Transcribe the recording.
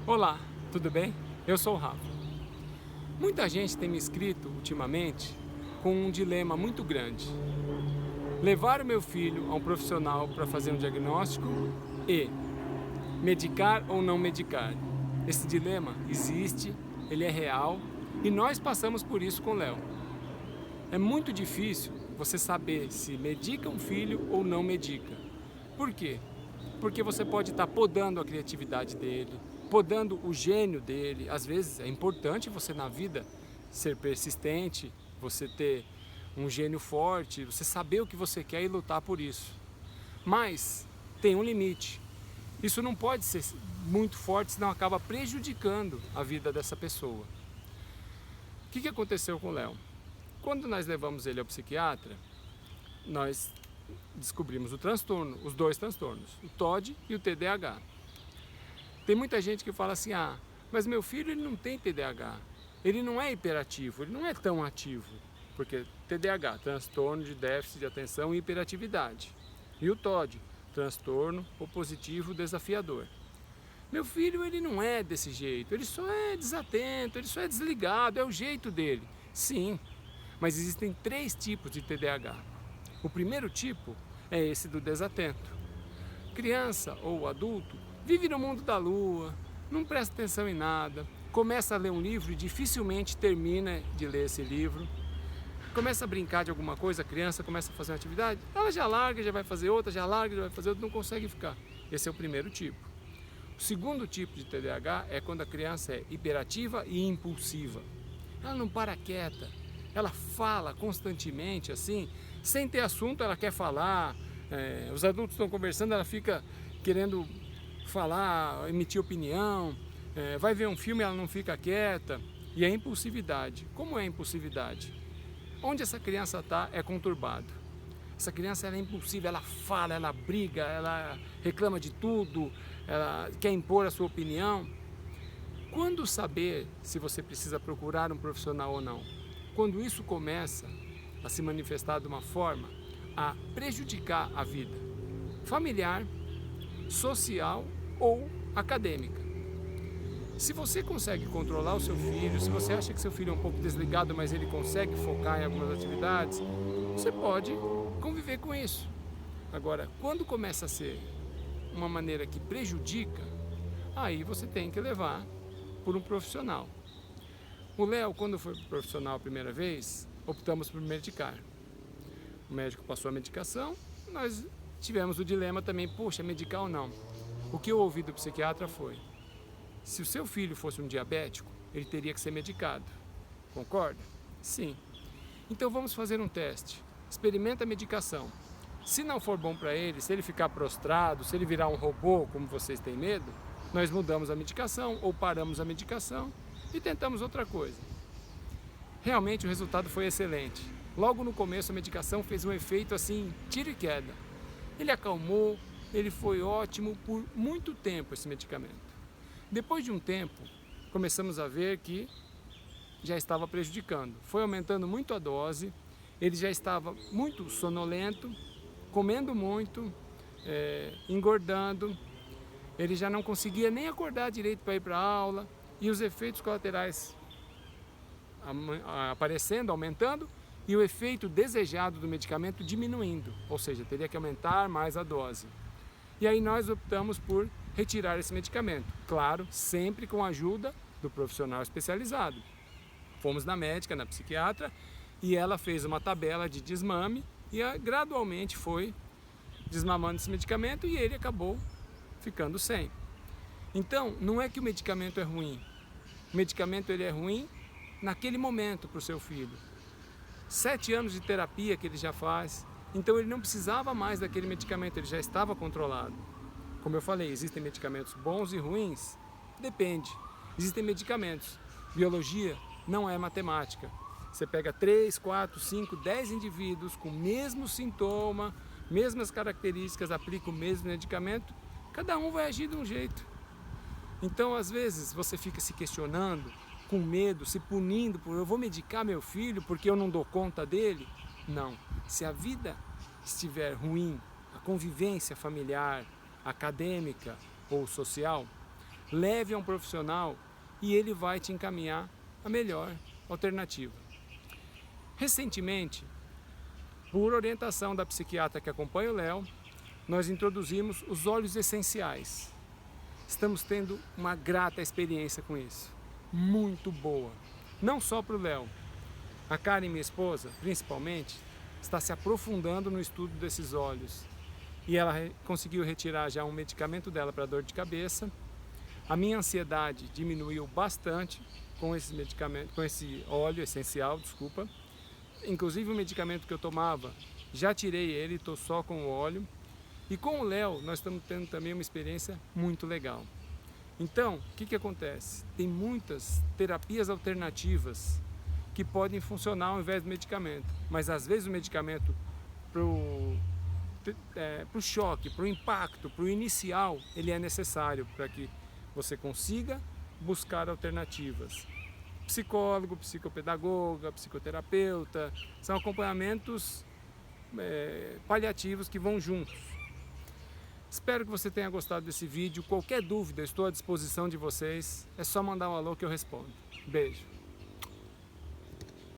Olá, tudo bem? Eu sou o Rafa. Muita gente tem me escrito ultimamente com um dilema muito grande. Levar o meu filho a um profissional para fazer um diagnóstico e medicar ou não medicar. Esse dilema existe, ele é real e nós passamos por isso com o Léo. É muito difícil você saber se medica um filho ou não medica. Por quê? Porque você pode estar podando a criatividade dele, podando o gênio dele. Às vezes é importante você na vida ser persistente, você ter um gênio forte, você saber o que você quer e lutar por isso. Mas tem um limite. Isso não pode ser muito forte, senão acaba prejudicando a vida dessa pessoa. O que aconteceu com o Léo? Quando nós levamos ele ao psiquiatra, nós descobrimos o transtorno, os dois transtornos, o TOD e o TDAH. Tem muita gente que fala assim, mas meu filho ele não tem TDAH, ele não é hiperativo, ele não é tão ativo, porque TDAH, transtorno de déficit de atenção e hiperatividade, e o TOD, transtorno opositivo desafiador. Meu filho ele não é desse jeito, ele só é desatento, ele só é desligado, é o jeito dele. Sim, mas existem 3 tipos de TDAH. O primeiro tipo é esse do desatento. Criança ou adulto vive no mundo da lua, não presta atenção em nada, começa a ler um livro e dificilmente termina de ler esse livro. Começa a brincar de alguma coisa, a criança começa a fazer uma atividade, ela já larga, já vai fazer outra, já larga, já vai fazer outra, não consegue ficar. Esse é o primeiro tipo. O segundo tipo de TDAH é quando a criança é hiperativa e impulsiva. Ela não para quieta, ela fala constantemente assim, sem ter assunto ela quer falar, os adultos estão conversando, ela fica querendo falar, emitir opinião, vai ver um filme ela não fica quieta, e a impulsividade. Como é a impulsividade? Onde essa criança está é conturbado. Essa criança ela é impulsiva, ela fala, ela briga, ela reclama de tudo, ela quer impor a sua opinião. Quando saber se você precisa procurar um profissional ou não? Quando isso começa a se manifestar de uma forma a prejudicar a vida familiar, social ou acadêmica. Se você consegue controlar o seu filho, se você acha que seu filho é um pouco desligado, mas ele consegue focar em algumas atividades, você pode conviver com isso. Agora, quando começa a ser uma maneira que prejudica, aí você tem que levar por um profissional. O Léo, quando foi pro profissional a primeira vez, optamos por medicar. O médico passou a medicação, nós tivemos o dilema também, poxa, medicar ou não? O que eu ouvi do psiquiatra foi, se o seu filho fosse um diabético, ele teria que ser medicado. Concorda? Sim. Então vamos fazer um teste. Experimenta a medicação. Se não for bom para ele, se ele ficar prostrado, se ele virar um robô, como vocês têm medo, nós mudamos a medicação ou paramos a medicação e tentamos outra coisa. Realmente o resultado foi excelente. Logo no começo a medicação fez um efeito assim, tiro e queda. Ele acalmou, ele foi ótimo por muito tempo esse medicamento. Depois de um tempo, começamos a ver que já estava prejudicando. Foi aumentando muito a dose, ele já estava muito sonolento, comendo muito, engordando, ele já não conseguia nem acordar direito para ir para a aula, e os efeitos colaterais aparecendo, aumentando, e o efeito desejado do medicamento diminuindo, ou seja, teria que aumentar mais a dose. E aí nós optamos por retirar esse medicamento, claro, sempre com a ajuda do profissional especializado. Fomos na médica, na psiquiatra, e ela fez uma tabela de desmame e gradualmente foi desmamando esse medicamento e ele acabou ficando sem. Então, não é que o medicamento é ruim. O medicamento ele é ruim naquele momento para o seu filho. 7 anos de terapia que ele já faz, então ele não precisava mais daquele medicamento, ele já estava controlado. Como eu falei, existem medicamentos bons e ruins? Depende. Existem medicamentos. Biologia não é matemática. Você pega 3, 4, 5, 10 indivíduos com o mesmo sintoma, mesmas características, aplica o mesmo medicamento, cada um vai agir de um jeito. Então, às vezes, você fica se questionando, com medo, se punindo, por eu vou medicar meu filho porque eu não dou conta dele? Não. Se a vida estiver ruim, a convivência familiar, acadêmica ou social, leve a um profissional e ele vai te encaminhar a melhor alternativa. Recentemente, por orientação da psiquiatra que acompanha o Léo, nós introduzimos os óleos essenciais. Estamos tendo uma grata experiência com isso, muito boa. Não só para o Léo, a Karen, minha esposa, principalmente, está se aprofundando no estudo desses óleos. E ela conseguiu retirar já um medicamento dela para dor de cabeça. A minha ansiedade diminuiu bastante com esse medicamento, com esse óleo essencial, desculpa. Inclusive o medicamento que eu tomava, já tirei ele, estou só com o óleo. E com o Léo, nós estamos tendo também uma experiência muito legal. Então, o que acontece? Tem muitas terapias alternativas que podem funcionar ao invés do medicamento. Mas às vezes o medicamento, para o choque, para o impacto, para o inicial, ele é necessário para que você consiga buscar alternativas. Psicólogo, psicopedagoga, psicoterapeuta, são acompanhamentos paliativos que vão juntos. Espero que você tenha gostado desse vídeo. Qualquer dúvida, estou à disposição de vocês. É só mandar um alô que eu respondo. Beijo!